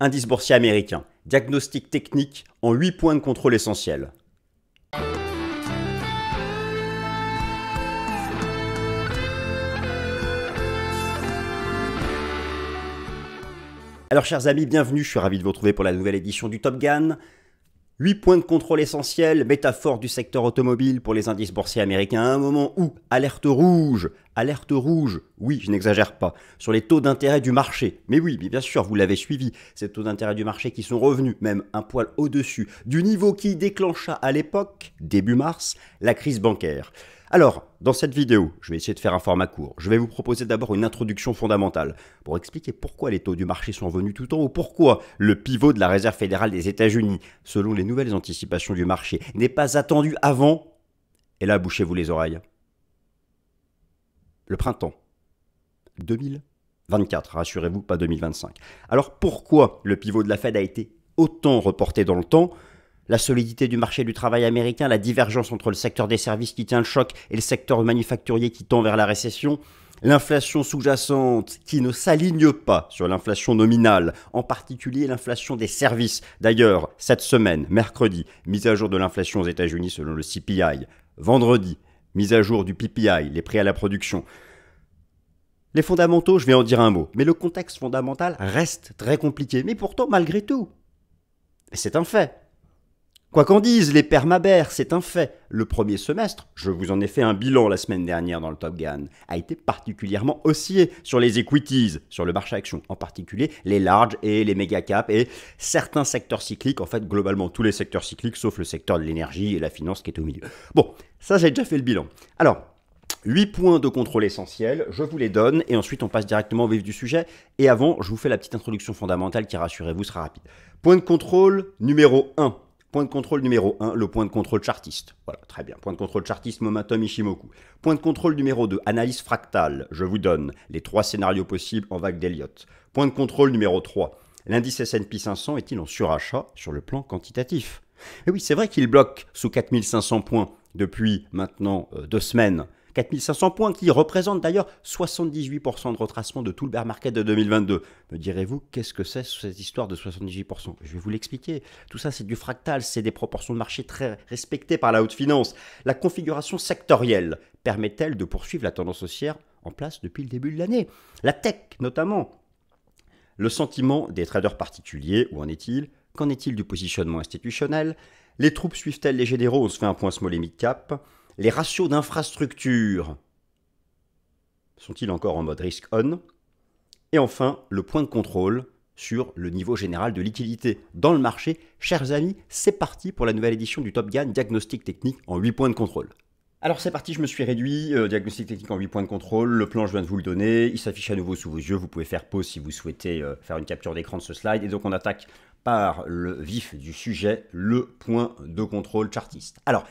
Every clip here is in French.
Indice boursier américain. Diagnostic technique en 8 points de contrôle essentiels. Alors chers amis, bienvenue, je suis ravi de vous retrouver pour la nouvelle édition du Top Gun. 8 points de contrôle essentiels, métaphore du secteur automobile pour les indices boursiers américains, à un moment où, alerte rouge, oui, je n'exagère pas, sur les taux d'intérêt du marché. Mais oui, bien sûr, vous l'avez suivi, ces taux d'intérêt du marché qui sont revenus, même un poil au-dessus, du niveau qui déclencha à l'époque, début mars, la crise bancaire. Alors, dans cette vidéo, je vais essayer de faire un format court. Je vais vous proposer d'abord une introduction fondamentale pour expliquer pourquoi les taux du marché sont revenus tout en haut, pourquoi le pivot de la Réserve fédérale des États-Unis, selon les nouvelles anticipations du marché, n'est pas attendu avant, et là, bouchez-vous les oreilles, le printemps 2024, rassurez-vous, pas 2025. Alors pourquoi le pivot de la Fed a été autant reporté dans le temps ? La solidité du marché du travail américain, la divergence entre le secteur des services qui tient le choc et le secteur manufacturier qui tend vers la récession, l'inflation sous-jacente qui ne s'aligne pas sur l'inflation nominale, en particulier l'inflation des services. D'ailleurs, cette semaine, mercredi, mise à jour de l'inflation aux États-Unis selon le CPI. Vendredi, mise à jour du PPI, les prix à la production. Les fondamentaux, je vais en dire un mot, mais le contexte fondamental reste très compliqué. Mais pourtant, malgré tout, c'est un fait. Quoi qu'en disent les permabères, c'est un fait. Le premier semestre, je vous en ai fait un bilan la semaine dernière dans le Top Gun, a été particulièrement haussier sur les equities, sur le marché action, en particulier les large et les méga caps et certains secteurs cycliques, en fait globalement tous les secteurs cycliques sauf le secteur de l'énergie et la finance qui est au milieu. Bon, ça j'ai déjà fait le bilan. Alors, 8 points de contrôle essentiels, je vous les donne et ensuite on passe directement au vif du sujet. Et avant, je vous fais la petite introduction fondamentale qui, rassurez-vous, sera rapide. Point de contrôle numéro 1. Point de contrôle numéro 1, le point de contrôle chartiste. Voilà, très bien. Point de contrôle chartiste, Momentum Ishimoku. Point de contrôle numéro 2, analyse fractale. Je vous donne les 3 scénarios possibles en vague d'Elliott. Point de contrôle numéro 3, l'indice S&P 500 est-il en surachat sur le plan quantitatif? Et oui, c'est vrai qu'il bloque sous 4500 points depuis maintenant 2 semaines. 4500 points qui représentent d'ailleurs 78% de retracement de tout le bear market de 2022. Me direz-vous, qu'est-ce que c'est cette histoire de 78%? Je vais vous l'expliquer. Tout ça, c'est du fractal, c'est des proportions de marché très respectées par la haute finance. La configuration sectorielle permet-elle de poursuivre la tendance haussière en place depuis le début de l'année? La tech, notamment. Le sentiment des traders particuliers, où en est-il? Qu'en est-il du positionnement institutionnel? Les troupes suivent-elles les généraux? On se fait un point small et mid cap. Les ratios d'infrastructure sont-ils encore en mode risk on? Et enfin, le point de contrôle sur le niveau général de liquidité dans le marché. Chers amis, c'est parti pour la nouvelle édition du Top Gun, diagnostic technique en 8 points de contrôle. Alors c'est parti, je me suis réduit, diagnostic technique en 8 points de contrôle, le plan je viens de vous le donner, il s'affiche à nouveau sous vos yeux, vous pouvez faire pause si vous souhaitez faire une capture d'écran de ce slide, et donc on attaque par le vif du sujet, le point de contrôle chartiste. Alors,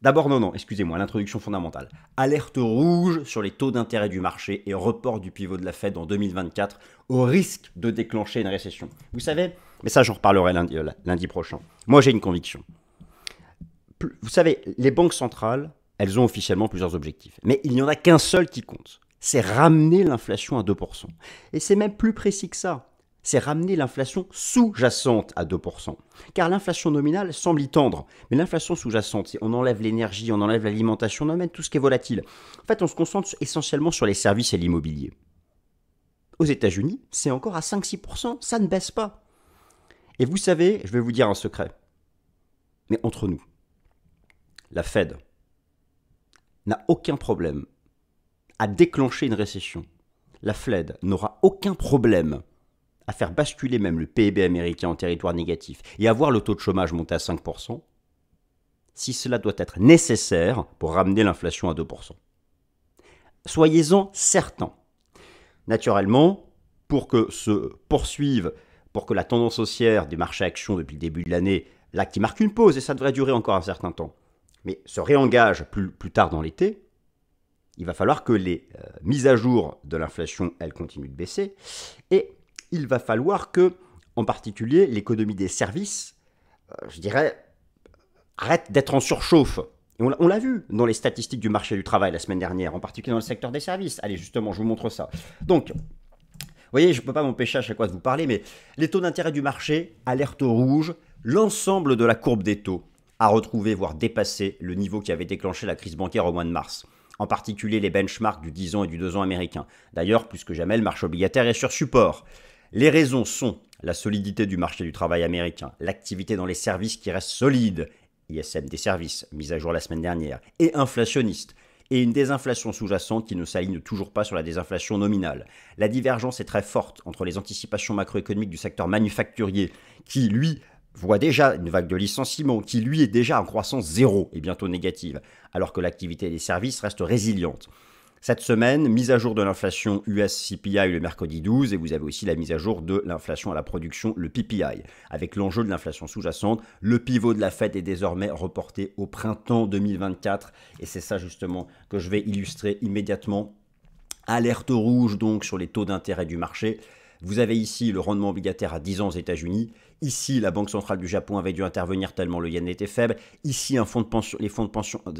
d'abord, excusez-moi, l'introduction fondamentale. Alerte rouge sur les taux d'intérêt du marché et report du pivot de la Fed en 2024 au risque de déclencher une récession. Vous savez, mais ça j'en reparlerai lundi prochain. Moi j'ai une conviction. Vous savez, les banques centrales, elles ont officiellement plusieurs objectifs. Mais il n'y en a qu'un seul qui compte. C'est ramener l'inflation à 2%. Et c'est même plus précis que ça. C'est ramener l'inflation sous-jacente à 2%. Car l'inflation nominale semble y tendre. Mais l'inflation sous-jacente, on enlève l'énergie, on enlève l'alimentation, on enlève tout ce qui est volatile. En fait, on se concentre essentiellement sur les services et l'immobilier. Aux États-Unis, c'est encore à 5-6%, ça ne baisse pas. Et vous savez, je vais vous dire un secret. Mais entre nous, la Fed n'a aucun problème à déclencher une récession. La Fed n'aura aucun problème à faire basculer même le PIB américain en territoire négatif et à voir le taux de chômage monter à 5%, si cela doit être nécessaire pour ramener l'inflation à 2%. Soyez-en certains. Naturellement, pour que se poursuive, pour que la tendance haussière des marchés actions depuis le début de l'année, là qui marque une pause, et ça devrait durer encore un certain temps, mais se réengage plus tard dans l'été, il va falloir que les mises à jour de l'inflation, elles continuent de baisser, et il va falloir que, en particulier, l'économie des services, je dirais, arrête d'être en surchauffe. Et on l'a vu dans les statistiques du marché du travail la semaine dernière, en particulier dans le secteur des services. Allez, justement, je vous montre ça. Donc, voyez, je ne peux pas m'empêcher à chaque fois de vous parler, mais les taux d'intérêt du marché, alerte rouge, l'ensemble de la courbe des taux a retrouvé, voire dépassé le niveau qui avait déclenché la crise bancaire au mois de mars. En particulier les benchmarks du 10 ans et du 2 ans américain. D'ailleurs, plus que jamais, le marché obligataire est sur support. Les raisons sont la solidité du marché du travail américain, l'activité dans les services qui reste solide, ISM des services, mise à jour la semaine dernière, et inflationniste, et une désinflation sous-jacente qui ne s'aligne toujours pas sur la désinflation nominale. La divergence est très forte entre les anticipations macroéconomiques du secteur manufacturier, qui, lui, voit déjà une vague de licenciements, qui, lui, est déjà en croissance zéro et bientôt négative, alors que l'activité des services reste résiliente. Cette semaine, mise à jour de l'inflation US CPI le mercredi 12, et vous avez aussi la mise à jour de l'inflation à la production, le PPI. Avec l'enjeu de l'inflation sous-jacente, le pivot de la Fed est désormais reporté au printemps 2024, et c'est ça justement que je vais illustrer immédiatement. Alerte rouge donc sur les taux d'intérêt du marché. Vous avez ici le rendement obligataire à 10 ans aux États-Unis. Ici, la Banque centrale du Japon avait dû intervenir tellement le yen était faible. Ici,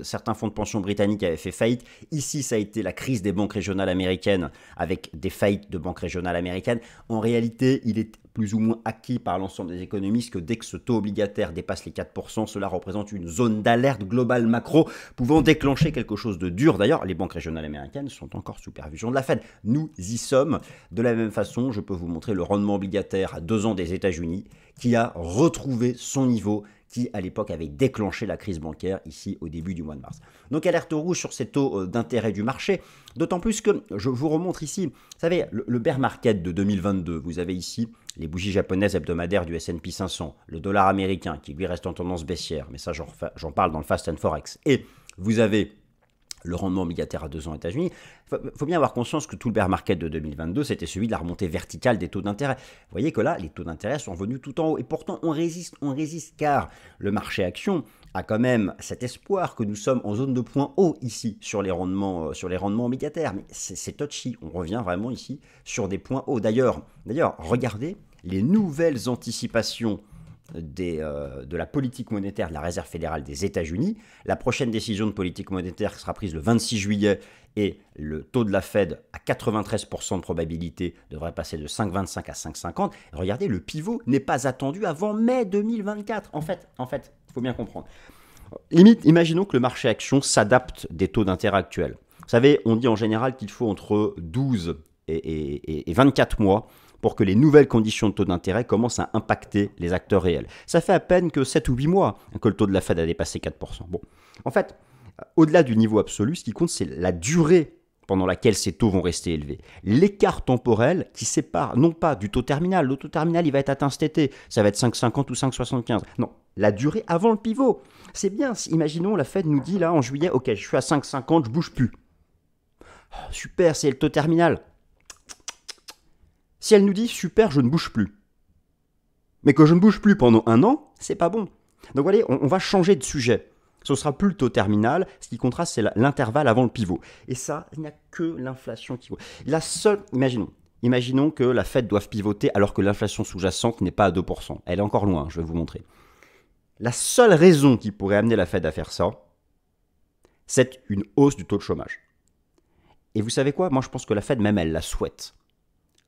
certains fonds de pension britanniques avaient fait faillite. Ici, ça a été la crise des banques régionales américaines avec des faillites de banques régionales américaines. En réalité, il est plus ou moins acquis par l'ensemble des économistes que dès que ce taux obligataire dépasse les 4%, cela représente une zone d'alerte globale macro pouvant déclencher quelque chose de dur. D'ailleurs, les banques régionales américaines sont encore sous supervision de la Fed. Nous y sommes. De la même façon, je peux vous montrer le rendement obligataire à 2 ans des États-Unis qui a retrouvé son niveau qui, à l'époque, avait déclenché la crise bancaire ici au début du mois de mars. Donc, alerte rouge sur ces taux d'intérêt du marché, d'autant plus que je vous remontre ici, vous savez, le bear market de 2022, vous avez ici les bougies japonaises hebdomadaires du S&P 500, le dollar américain qui lui reste en tendance baissière, mais ça j'en parle dans le Fast and Forex, et vous avez le rendement obligataire à 2 ans aux États-Unis. Il faut bien avoir conscience que tout le bear market de 2022, c'était celui de la remontée verticale des taux d'intérêt. Vous voyez que là, les taux d'intérêt sont venus tout en haut. Et pourtant, on résiste, car le marché action a quand même cet espoir que nous sommes en zone de point haut ici sur les rendements obligataires. Mais c'est touchy. On revient vraiment ici sur des points hauts. D'ailleurs, regardez les nouvelles anticipations de la politique monétaire de la Réserve fédérale des États-Unis. La prochaine décision de politique monétaire sera prise le 26 juillet et le taux de la Fed à 93% de probabilité devrait passer de 5,25 à 5,50. Regardez, le pivot n'est pas attendu avant mai 2024. En fait, il faut bien comprendre. Limite, imaginons que le marché action s'adapte des taux d'intérêt actuels. Vous savez, on dit en général qu'il faut entre 12 et 24 mois pour que les nouvelles conditions de taux d'intérêt commencent à impacter les acteurs réels. Ça fait à peine que 7 ou 8 mois que le taux de la Fed a dépassé 4%. Bon, en fait, au-delà du niveau absolu, ce qui compte, c'est la durée pendant laquelle ces taux vont rester élevés. L'écart temporel qui sépare, non pas du taux terminal, le taux terminal, il va être atteint cet été, ça va être 5,50 ou 5,75. Non, la durée avant le pivot. C'est bien, imaginons, la Fed nous dit là en juillet, ok, je suis à 5,50, je bouge plus. Oh, super, c'est le taux terminal. Si elle nous dit, super, je ne bouge plus, mais que je ne bouge plus pendant 1 an, c'est pas bon. Donc vous voyez, on va changer de sujet. Ce sera plus le taux terminal, ce qui comptera, c'est l'intervalle avant le pivot. Et ça, il n'y a que l'inflation qui vaut. La seule, imaginons que la Fed doive pivoter alors que l'inflation sous-jacente n'est pas à 2%. Elle est encore loin, je vais vous montrer. La seule raison qui pourrait amener la Fed à faire ça, c'est une hausse du taux de chômage. Et vous savez quoi? Moi, je pense que la Fed, même, elle la souhaite,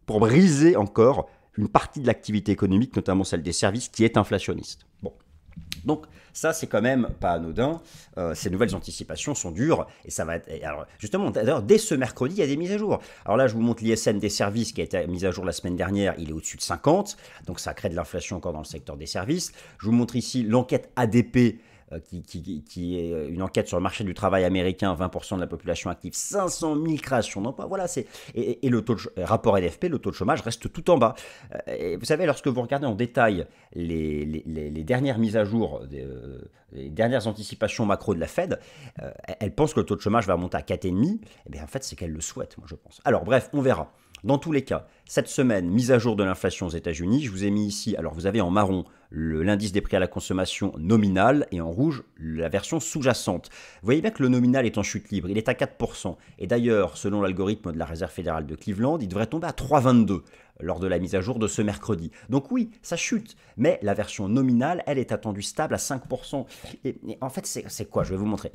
pour briser encore une partie de l'activité économique, notamment celle des services, qui est inflationniste. Bon. Donc ça, c'est quand même pas anodin. Ces nouvelles anticipations sont dures et ça va être... Alors, justement, d'ailleurs, dès ce mercredi, il y a des mises à jour. Alors là, je vous montre l'ISM des services qui a été mis à jour la semaine dernière. Il est au-dessus de 50, donc ça crée de l'inflation encore dans le secteur des services. Je vous montre ici l'enquête ADP, qui est une enquête sur le marché du travail américain, 20% de la population active, 500 000 créations d'emplois. Voilà, et le taux de rapport NFP, le taux de chômage reste tout en bas. Et vous savez, lorsque vous regardez en détail les dernières mises à jour, les dernières anticipations macro de la Fed, elle pense que le taux de chômage va monter à 4,5. Et bien en fait, c'est qu'elle le souhaite, moi je pense. Alors bref, on verra. Dans tous les cas, cette semaine, mise à jour de l'inflation aux États-Unis, je vous ai mis ici, alors vous avez en marron l'indice des prix à la consommation nominal et en rouge la version sous-jacente. Vous voyez bien que le nominal est en chute libre, il est à 4%. Et d'ailleurs, selon l'algorithme de la Réserve fédérale de Cleveland, il devrait tomber à 3,22. lors de la mise à jour de ce mercredi. Donc oui, ça chute, mais la version nominale, elle est attendue stable à 5%. Et en fait, c'est quoi? Je vais vous montrer.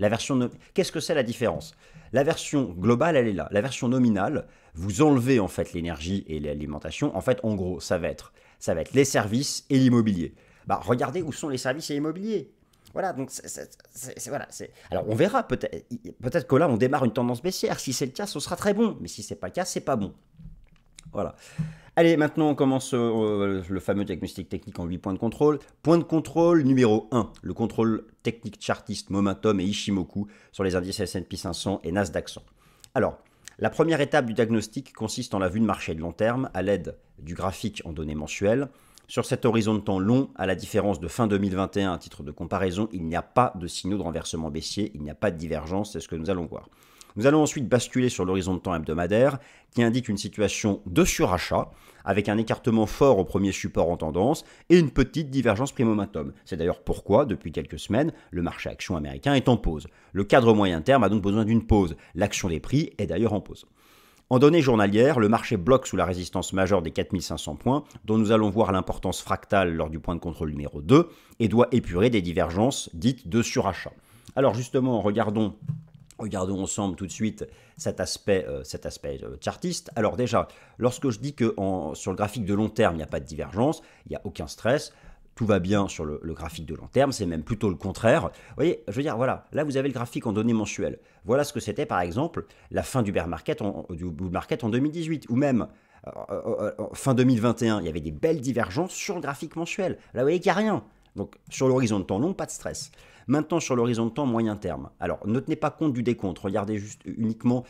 Qu'est-ce que c'est la différence? La version globale, elle est là. La version nominale, vous enlevez en fait l'énergie et l'alimentation. En fait, en gros, ça va être les services et l'immobilier. Bah, regardez où sont les services et l'immobilier. Voilà, donc voilà. Alors on verra, peut-être que là on démarre une tendance baissière. Si c'est le cas, ce sera très bon. Mais si c'est pas le cas, c'est pas bon. Voilà. Allez, maintenant on commence le fameux diagnostic technique en 8 points de contrôle. Point de contrôle numéro 1, le contrôle technique chartiste Momentum et Ishimoku sur les indices S&P 500 et Nasdaq 100. Alors, la première étape du diagnostic consiste en la vue de marché de long terme à l'aide du graphique en données mensuelles. Sur cet horizon de temps long, à la différence de fin 2021 à titre de comparaison, il n'y a pas de signaux de renversement baissier, il n'y a pas de divergence, c'est ce que nous allons voir. Nous allons ensuite basculer sur l'horizon de temps hebdomadaire qui indique une situation de surachat avec un écartement fort au premier support en tendance et une petite divergence prix-momentum. C'est d'ailleurs pourquoi, depuis quelques semaines, le marché action américain est en pause. Le cadre moyen terme a donc besoin d'une pause. L'action des prix est d'ailleurs en pause. En données journalières, le marché bloque sous la résistance majeure des 4500 points, dont nous allons voir l'importance fractale lors du point de contrôle numéro 2, et doit épurer des divergences dites de surachat. Alors justement, regardons ensemble tout de suite cet aspect chartiste. Alors déjà, lorsque je dis que sur le graphique de long terme, il n'y a pas de divergence, il n'y a aucun stress, tout va bien sur le graphique de long terme, c'est même plutôt le contraire. Vous voyez, je veux dire, voilà, là vous avez le graphique en données mensuelles. Voilà ce que c'était par exemple la fin du bear market, du bull market en 2018, ou même fin 2021, il y avait des belles divergences sur le graphique mensuel. Là vous voyez qu'il n'y a rien. Donc sur l'horizon de temps long, pas de stress. Maintenant sur l'horizon de temps moyen terme. Alors ne tenez pas compte du décompte, regardez juste uniquement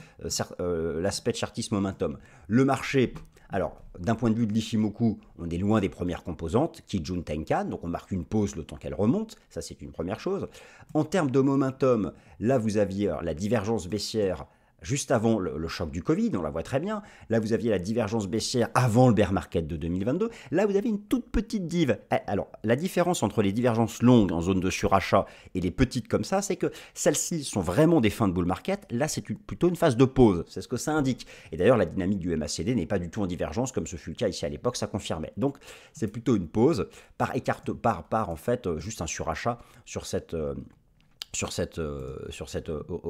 l'aspect chartiste momentum. Le marché, alors d'un point de vue de l'Ishimoku, on est loin des premières composantes, Kijun Tenkan, donc on marque une pause le temps qu'elle remonte, ça c'est une première chose. En termes de momentum, là vous aviez la divergence baissière juste avant le choc du Covid, on la voit très bien. Là, vous aviez la divergence baissière avant le bear market de 2022. Là, vous avez une toute petite div. Alors, la différence entre les divergences longues en zone de surachat et les petites comme ça, c'est que celles-ci sont vraiment des fins de bull market. Là, c'est plutôt une phase de pause. C'est ce que ça indique. Et d'ailleurs, la dynamique du MACD n'est pas du tout en divergence, comme ce fut le cas ici à l'époque, ça confirmait. Donc, c'est plutôt une pause par en fait, juste un surachat sur cette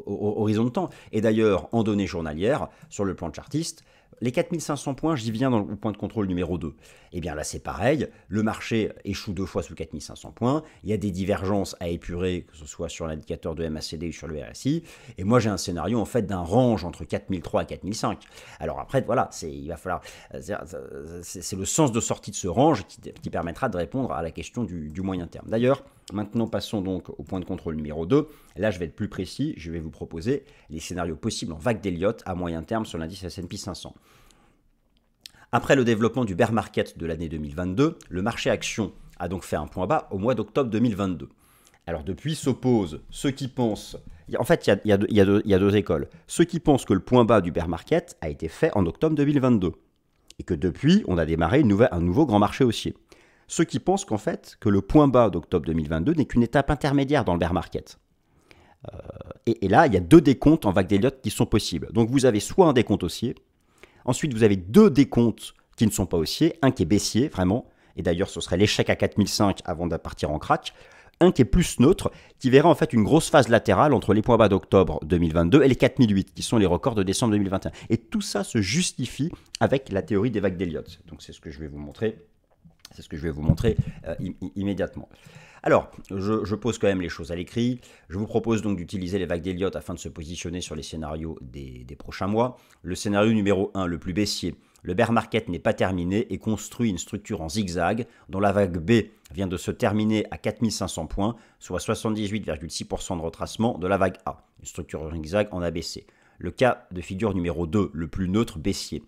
horizon de temps. Et d'ailleurs, en données journalières, sur le plan chartiste, les 4500 points, j'y viens dans le point de contrôle numéro 2. Et bien là, c'est pareil, le marché échoue 2 fois sous 4500 points, il y a des divergences à épurer, que ce soit sur l'indicateur de MACD ou sur le RSI, et moi j'ai un scénario en fait d'un range entre 4003 et 4005. Alors après, voilà, il va falloir, c'est le sens de sortie de ce range qui permettra de répondre à la question du moyen terme. D'ailleurs, maintenant passons donc au point de contrôle numéro 2. Là, je vais être plus précis, je vais vous proposer les scénarios possibles en vague d'Elliott à moyen terme sur l'indice S&P 500. Après le développement du bear market de l'année 2022, le marché action a donc fait un point bas au mois d'octobre 2022. Alors depuis s'opposent ceux qui pensent... En fait, il y a deux écoles. Ceux qui pensent que le point bas du bear market a été fait en octobre 2022 et que depuis, on a démarré un nouveau grand marché haussier. Ceux qui pensent qu'en fait, que le point bas d'octobre 2022 n'est qu'une étape intermédiaire dans le bear market. Et là, il y a deux décomptes en vague d'Elliott qui sont possibles. Donc vous avez soit un décompte haussier, ensuite vous avez deux décomptes qui ne sont pas haussiers, un qui est baissier, vraiment, et d'ailleurs ce serait l'échec à 4005 avant de partir en crack, un qui est plus neutre, qui verra en fait une grosse phase latérale entre les points bas d'octobre 2022 et les 4008, qui sont les records de décembre 2021. Et tout ça se justifie avec la théorie des vagues d'Elliott. Donc c'est ce que je vais vous montrer. Immédiatement. Alors, je pose quand même les choses à l'écrit. Je vous propose donc d'utiliser les vagues d'Elliott afin de se positionner sur les scénarios des prochains mois. Le scénario numéro 1, le plus baissier. Le bear market n'est pas terminé et construit une structure en zigzag dont la vague B vient de se terminer à 4500 points, soit 78,6% de retracement de la vague A. Une structure en zigzag en ABC. Le cas de figure numéro 2, le plus neutre baissier.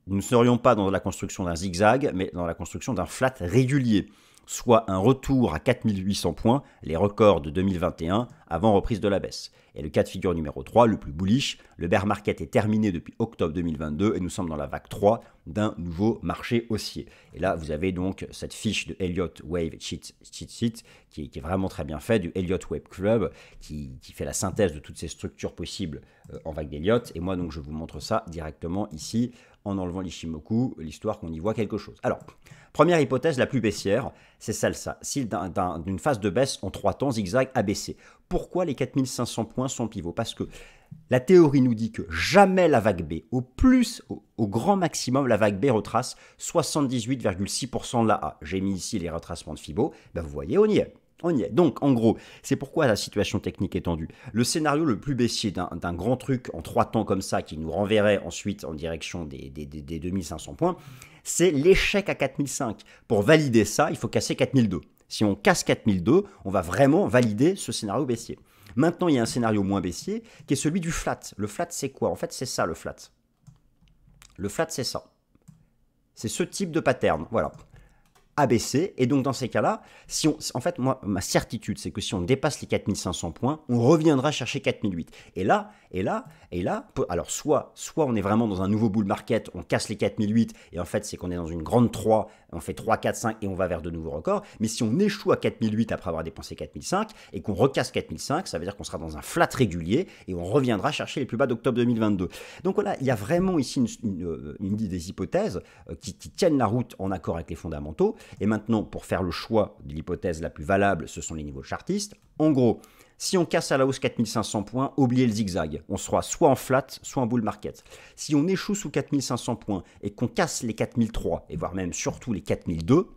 Nous ne serions pas dans la construction d'un zigzag, mais dans la construction d'un flat régulier. soit un retour à 4800 points, les records de 2021 avant reprise de la baisse. Et le cas de figure numéro 3, le plus bullish, le bear market est terminé depuis octobre 2022 et nous sommes dans la vague 3 d'un nouveau marché haussier. Et là, vous avez donc cette fiche de Elliott Wave Cheat Sheet qui est vraiment très bien faite, du Elliott Wave Club, qui fait la synthèse de toutes ces structures possibles en vague d'Elliott. Et moi, donc, je vous montre ça directement ici en enlevant l'Ishimoku, l'histoire qu'on y voit quelque chose. Alors, première hypothèse la plus baissière, c'est celle-là. Si d'une phase de baisse en 3 temps, zigzag ABC. Pourquoi les 4500 points sont pivot? Parce que la théorie nous dit que jamais la vague B, au grand maximum, la vague B retrace 78,6% de la A. J'ai mis ici les retracements de Fibo. Ben vous voyez, on y est. On y est. Donc, en gros, c'est pourquoi la situation technique est tendue. Le scénario le plus baissier d'un grand truc en 3 temps comme ça, qui nous renverrait ensuite en direction des 2500 points, c'est l'échec à 4005. Pour valider ça, il faut casser 4002. Si on casse 4002, on va vraiment valider ce scénario baissier. Maintenant, il y a un scénario moins baissier, qui est celui du flat. Le flat, c'est quoi? En fait, c'est ça, le flat. Le flat, c'est ça. C'est ce type de pattern. Voilà. ABC, et donc dans ces cas-là, en fait, moi, ma certitude, c'est que si on dépasse les 4500 points, on reviendra chercher 4008. Et là, alors soit on est vraiment dans un nouveau bull market, on casse les 4008, et en fait, c'est qu'on est dans une grande 3, on fait 3, 4, 5, et on va vers de nouveaux records. Mais si on échoue à 4008 après avoir dépensé 4005, et qu'on recasse 4005, ça veut dire qu'on sera dans un flat régulier, et on reviendra chercher les plus bas d'octobre 2022. Donc voilà, il y a vraiment ici des hypothèses qui tiennent la route en accord avec les fondamentaux. Et maintenant, pour faire le choix de l'hypothèse la plus valable, ce sont les niveaux chartistes. En gros, si on casse à la hausse 4500 points, oubliez le zigzag. On sera soit en flat, soit en bull market. Si on échoue sous 4500 points et qu'on casse les 4003, et voire même surtout les 4002,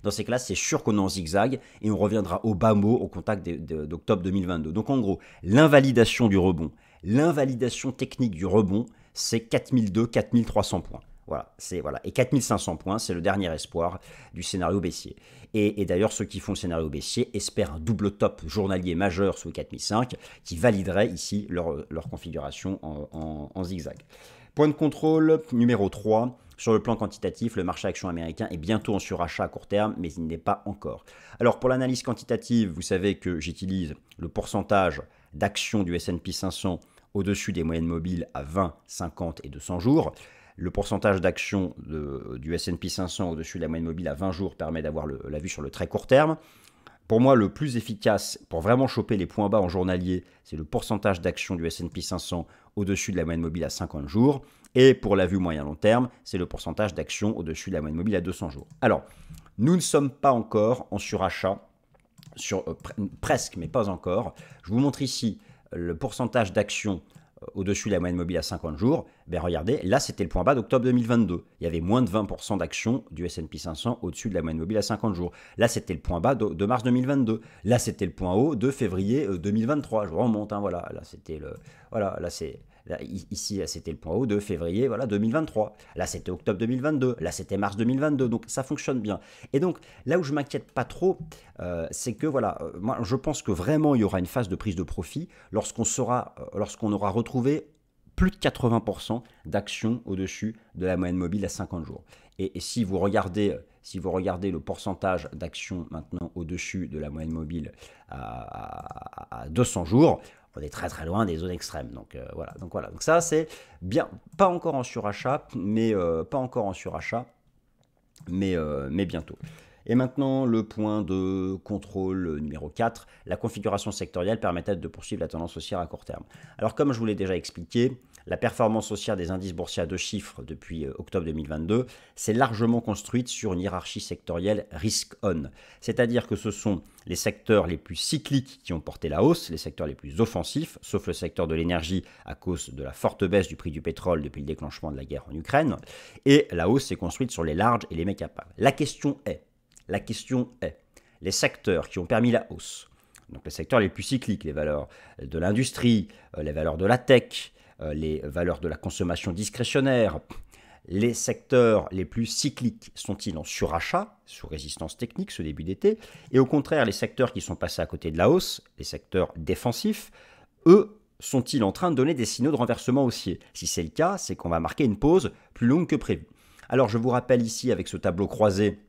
dans ces cas-là, c'est sûr qu'on est en zigzag et on reviendra au bas mot au contact d'octobre 2022. Donc en gros, l'invalidation du rebond, l'invalidation technique du rebond, c'est 4002, 4300 points. Voilà. Et 4500 points, c'est le dernier espoir du scénario baissier. Et d'ailleurs, ceux qui font le scénario baissier espèrent un double top journalier majeur sous 4005 qui validerait ici leur configuration en zigzag. Point de contrôle numéro 3. Sur le plan quantitatif, le marché action américain est bientôt en surachat à court terme, mais il n'est pas encore. Alors pour l'analyse quantitative, vous savez que j'utilise le pourcentage d'actions du S&P 500 au-dessus des moyennes mobiles à 20, 50 et 200 jours. Le pourcentage d'actions du S&P 500 au-dessus de la moyenne mobile à 20 jours permet d'avoir la vue sur le très court terme. Pour moi, le plus efficace pour vraiment choper les points bas en journalier, c'est le pourcentage d'actions du S&P 500 au-dessus de la moyenne mobile à 50 jours. Et pour la vue moyen long terme, c'est le pourcentage d'actions au-dessus de la moyenne mobile à 200 jours. Alors, nous ne sommes pas encore en surachat, presque, mais pas encore. Je vous montre ici le pourcentage d'actions au-dessus de la moyenne mobile à 50 jours, ben regardez, là c'était le point bas d'octobre 2022. Il y avait moins de 20% d'actions du S&P 500 au-dessus de la moyenne mobile à 50 jours. Là c'était le point bas de mars 2022. Là c'était le point haut de février 2023. Je vous remonte, hein, voilà. Là c'était le, voilà, là c'est ici c'était le point haut de février 2023. Là c'était octobre 2022. Là c'était mars 2022. Donc ça fonctionne bien. Et donc là où je m'inquiète pas trop, c'est que moi je pense que vraiment il y aura une phase de prise de profit lorsqu'on aura retrouvé plus de 80% d'actions au-dessus de la moyenne mobile à 50 jours. Et si vous regardez le pourcentage d'actions maintenant au-dessus de la moyenne mobile à 200 jours, on est très très loin des zones extrêmes. Donc voilà. Donc ça c'est bien, pas encore en surachat, mais bientôt. Et maintenant, le point de contrôle numéro 4, la configuration sectorielle permettait de poursuivre la tendance haussière à court terme. Alors comme je vous l'ai déjà expliqué, la performance haussière des indices boursiers à 2 chiffres depuis octobre 2022 s'est largement construite sur une hiérarchie sectorielle risk-on. C'est-à-dire que ce sont les secteurs les plus cycliques qui ont porté la hausse, les secteurs les plus offensifs, sauf le secteur de l'énergie à cause de la forte baisse du prix du pétrole depuis le déclenchement de la guerre en Ukraine. Et la hausse s'est construite sur les larges et les méga-cap. La question est, les secteurs qui ont permis la hausse, donc les secteurs les plus cycliques, les valeurs de l'industrie, les valeurs de la tech, les valeurs de la consommation discrétionnaire, les secteurs les plus cycliques sont-ils en surachat, sous résistance technique ce début d'été, et au contraire les secteurs qui sont passés à côté de la hausse, les secteurs défensifs, eux, sont-ils en train de donner des signaux de renversement haussier? Si c'est le cas, c'est qu'on va marquer une pause plus longue que prévu. Alors je vous rappelle ici avec ce tableau croisé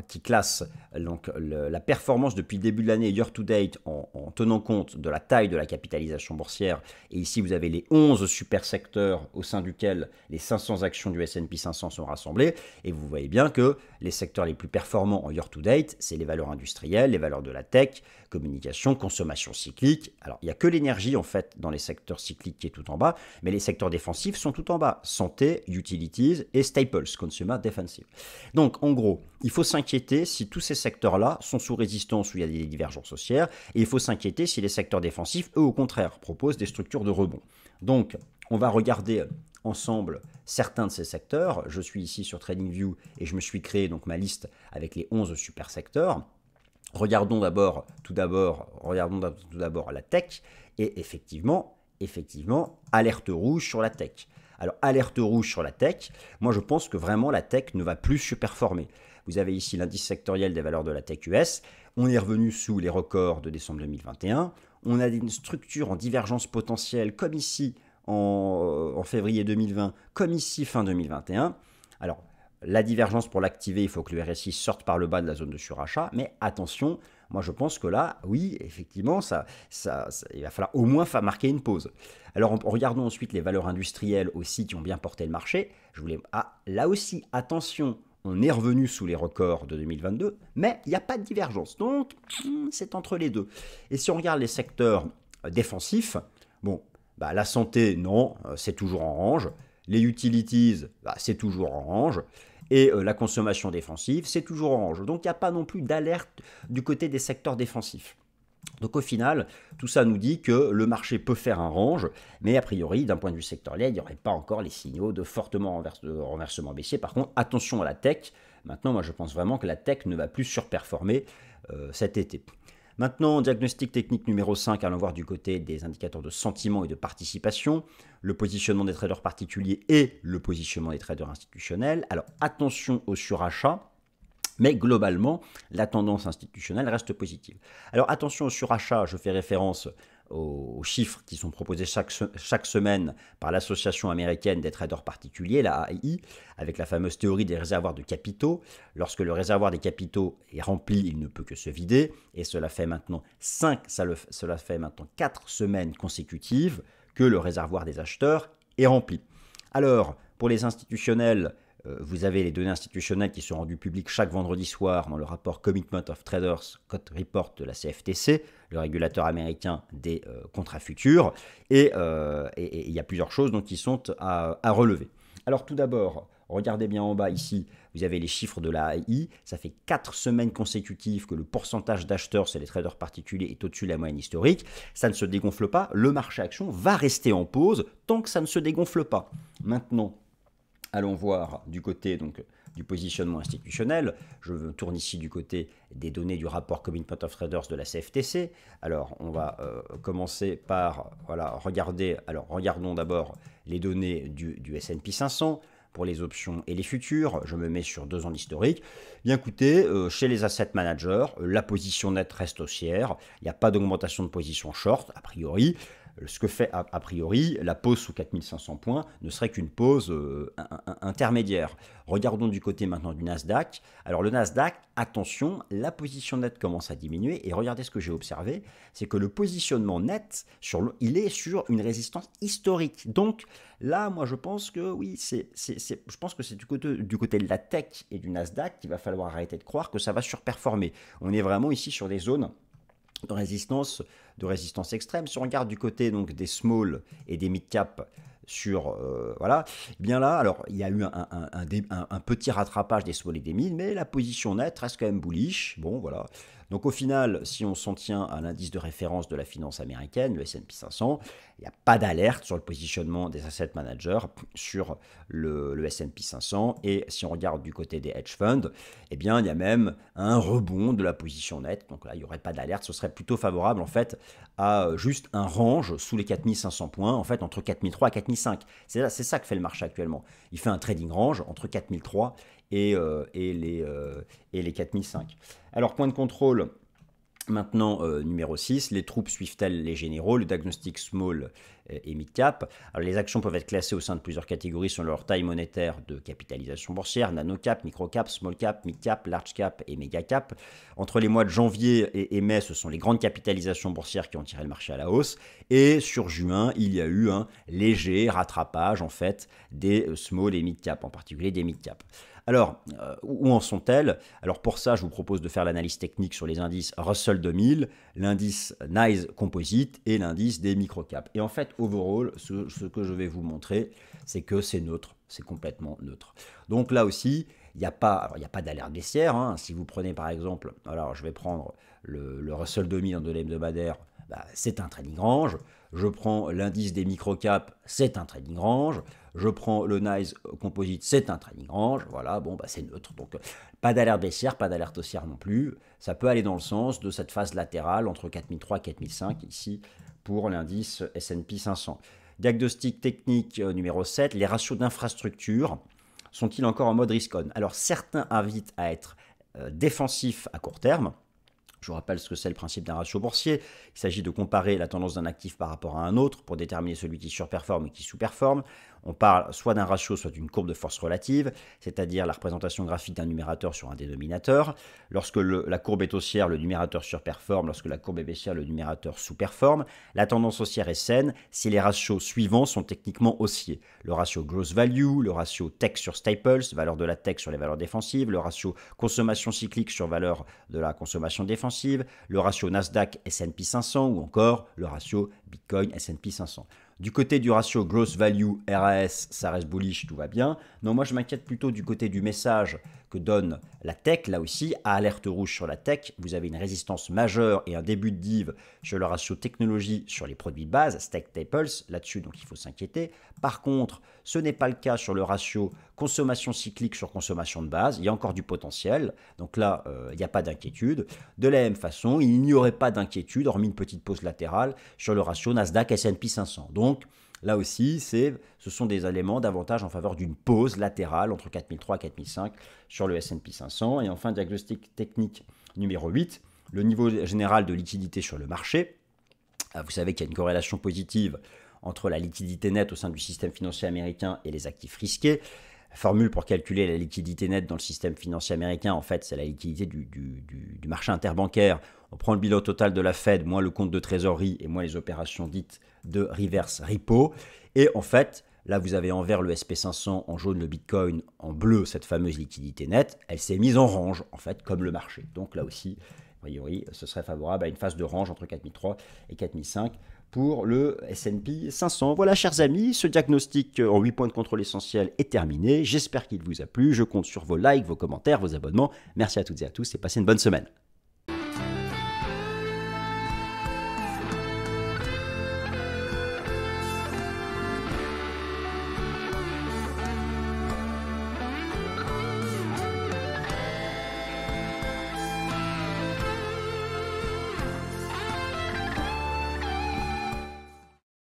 qui classe donc, la performance depuis le début de l'année, year to date, en tenant compte de la taille de la capitalisation boursière. Et ici, vous avez les 11 super secteurs au sein duquel les 500 actions du S&P 500 sont rassemblées. Et vous voyez bien que les secteurs les plus performants en year to date, c'est les valeurs industrielles, les valeurs de la tech, communication, consommation cyclique. Alors, il n'y a que l'énergie, en fait, dans les secteurs cycliques qui est tout en bas, mais les secteurs défensifs sont tout en bas. Santé, utilities et staples, consumer defensive. Donc, en gros, il faut s'inquiéter si tous ces secteurs-là sont sous résistance où il y a des divergences haussières, et il faut s'inquiéter si les secteurs défensifs, eux, au contraire, proposent des structures de rebond. Donc, on va regarder ensemble certains de ces secteurs. Je suis ici sur TradingView et je me suis créé donc ma liste avec les 11 super secteurs. Regardons tout d'abord la tech et effectivement, alerte rouge sur la tech. Alors, alerte rouge sur la tech, moi je pense que vraiment la tech ne va plus surperformer. Vous avez ici l'indice sectoriel des valeurs de la tech US, on est revenu sous les records de décembre 2021, on a une structure en divergence potentielle comme ici en février 2020, comme ici fin 2021. Alors, la divergence, pour l'activer, il faut que le RSI sorte par le bas de la zone de surachat, mais attention, moi je pense que là, oui, effectivement, il va falloir au moins marquer une pause. Alors regardons ensuite les valeurs industrielles aussi qui ont bien porté le marché. Là aussi, attention, on est revenu sous les records de 2022, mais il n'y a pas de divergence, donc c'est entre les deux. Et si on regarde les secteurs défensifs, bon, la santé, non, c'est toujours en orange. Les utilities, c'est toujours orange. Et la consommation défensive, c'est toujours orange. Donc il n'y a pas non plus d'alerte du côté des secteurs défensifs. Donc au final, tout ça nous dit que le marché peut faire un range, mais a priori, d'un point de vue sectoriel, il n'y aurait pas encore les signaux de fortement renversement baissier. Par contre, attention à la tech. Maintenant, moi je pense vraiment que la tech ne va plus surperformer cet été. Maintenant, diagnostic technique numéro 5, allons voir du côté des indicateurs de sentiment et de participation, le positionnement des traders particuliers et le positionnement des traders institutionnels. Alors attention au surachat, mais globalement, la tendance institutionnelle reste positive. Alors attention au surachat, je fais référence aux chiffres qui sont proposés chaque semaine par l'association américaine des traders particuliers, la AI, avec la fameuse théorie des réservoirs de capitaux. Lorsque le réservoir des capitaux est rempli, il ne peut que se vider, et cela fait maintenant 4 semaines consécutives que le réservoir des acheteurs est rempli. Alors, pour les institutionnels, vous avez les données institutionnelles qui sont rendues publiques chaque vendredi soir dans le rapport Commitment of Traders Code Report de la CFTC, le régulateur américain des contrats futurs. Et il y a plusieurs choses donc, qui sont à relever. Alors tout d'abord, regardez bien en bas ici, vous avez les chiffres de la AI. Ça fait 4 semaines consécutives que le pourcentage d'acheteurs, c'est les traders particuliers, est au-dessus de la moyenne historique. Ça ne se dégonfle pas. Le marché action va rester en pause tant que ça ne se dégonfle pas. Maintenant, allons voir du côté donc, du positionnement institutionnel. Je tourne ici du côté des données du rapport Commitment of Traders de la CFTC. Alors, on va commencer par regarder. Alors, regardons d'abord les données du S&P 500 pour les options et les futurs. Je me mets sur 2 ans d'historique. Bien écoutez, chez les asset managers, la position nette reste haussière. Il n'y a pas d'augmentation de position short, a priori. Ce que fait a priori la pause sous 4500 points ne serait qu'une pause intermédiaire. Regardons du côté maintenant du Nasdaq. Alors le Nasdaq, attention, la position nette commence à diminuer et regardez ce que j'ai observé, c'est que le positionnement net, il est sur une résistance historique. Donc là, moi je pense que oui, je pense que c'est du côté de la tech et du Nasdaq qu'il va falloir arrêter de croire que ça va surperformer. On est vraiment ici sur des zones de résistance extrême. Si on regarde du côté donc des small et des mid cap sur bien là, alors il y a eu un petit rattrapage des small et des mid, mais la position nette reste quand même bullish. Bon voilà. Donc au final, si on s'en tient à l'indice de référence de la finance américaine, le S&P 500, il n'y a pas d'alerte sur le positionnement des asset managers sur le S&P 500. Et si on regarde du côté des hedge funds, eh bien il y a même un rebond de la position nette. Donc là, il n'y aurait pas d'alerte. Ce serait plutôt favorable en fait à juste un range sous les 4500 points, en fait entre 4003 et 4005. C'est ça que fait le marché actuellement. Il fait un trading range entre 4003 et les 4005. Alors, point de contrôle, Maintenant, numéro 6, les troupes suivent-elles les généraux, le diagnostic small et mid-cap. Alors, les actions peuvent être classées au sein de plusieurs catégories selon leur taille monétaire de capitalisation boursière, nano-cap, micro-cap, small-cap, mid-cap, large-cap et méga-cap. Entre les mois de janvier et mai, ce sont les grandes capitalisations boursières qui ont tiré le marché à la hausse. Et sur juin, il y a eu un léger rattrapage en fait des small et mid-cap, en particulier des mid-cap. Alors, où en sont-elles? Alors pour ça, je vous propose de faire l'analyse technique sur les indices Russell 2000, l'indice NYSE Composite et l'indice des microcaps. Et en fait, overall, ce que je vais vous montrer, c'est que c'est neutre, c'est complètement neutre. Donc là aussi, il n'y a pas d'alerte baissière. Hein. Si vous prenez par exemple, alors je vais prendre le Russell 2000 en données hebdomadaires, c'est un trading range. Je prends l'indice des microcaps, c'est un trading range. Je prends le NYSE Composite, c'est un trading range. Voilà, bon, c'est neutre. Donc, pas d'alerte baissière, pas d'alerte haussière non plus. Ça peut aller dans le sens de cette phase latérale entre 4003 et 4005 ici pour l'indice S&P 500. Diagnostic technique numéro 7, les ratios d'infrastructure sont-ils encore en mode risk-on? Alors, certains invitent à être défensifs à court terme. Je vous rappelle ce que c'est le principe d'un ratio boursier. Il s'agit de comparer la tendance d'un actif par rapport à un autre pour déterminer celui qui surperforme et qui sous-performe. On parle soit d'un ratio, soit d'une courbe de force relative, c'est-à-dire la représentation graphique d'un numérateur sur un dénominateur. Lorsque la courbe est haussière, le numérateur surperforme. Lorsque la courbe est baissière, le numérateur sous-performe. La tendance haussière est saine si les ratios suivants sont techniquement haussiers. Le ratio gross value, le ratio tech sur staples, valeur de la tech sur les valeurs défensives, le ratio consommation cyclique sur valeur de la consommation défensive, le ratio Nasdaq S&P 500 ou encore le ratio Bitcoin S&P 500. Du côté du ratio gross value RAS, ça reste bullish, tout va bien. Non, moi je m'inquiète plutôt du côté du message que donne la tech. Là aussi, à alerte rouge sur la tech, vous avez une résistance majeure et un début de div sur le ratio technologie sur les produits de base, stack staples, là-dessus donc il faut s'inquiéter. Par contre, ce n'est pas le cas sur le ratio consommation cyclique sur consommation de base, il y a encore du potentiel, donc là il n'y a pas d'inquiétude. De la même façon, il n'y aurait pas d'inquiétude, hormis une petite pause latérale, sur le ratio Nasdaq S&P 500. Donc là aussi, ce sont des éléments d'avantage en faveur d'une pause latérale entre 4003 et 4005 sur le S&P 500. Et enfin, diagnostic technique numéro 8, le niveau général de liquidité sur le marché. Vous savez qu'il y a une corrélation positive entre la liquidité nette au sein du système financier américain et les actifs risqués. La formule pour calculer la liquidité nette dans le système financier américain, en fait, c'est la liquidité du marché interbancaire. On prend le bilan total de la Fed, moins le compte de trésorerie et moins les opérations dites de reverse repo. Et en fait, là, vous avez en vert le SP500, en jaune le Bitcoin, en bleu cette fameuse liquidité nette. Elle s'est mise en range, en fait, comme le marché. Donc là aussi, a priori, ce serait favorable à une phase de range entre 4003 et 4005 pour le S&P 500. Voilà, chers amis, ce diagnostic en 8 points de contrôle essentiel est terminé. J'espère qu'il vous a plu. Je compte sur vos likes, vos commentaires, vos abonnements. Merci à toutes et à tous et passez une bonne semaine.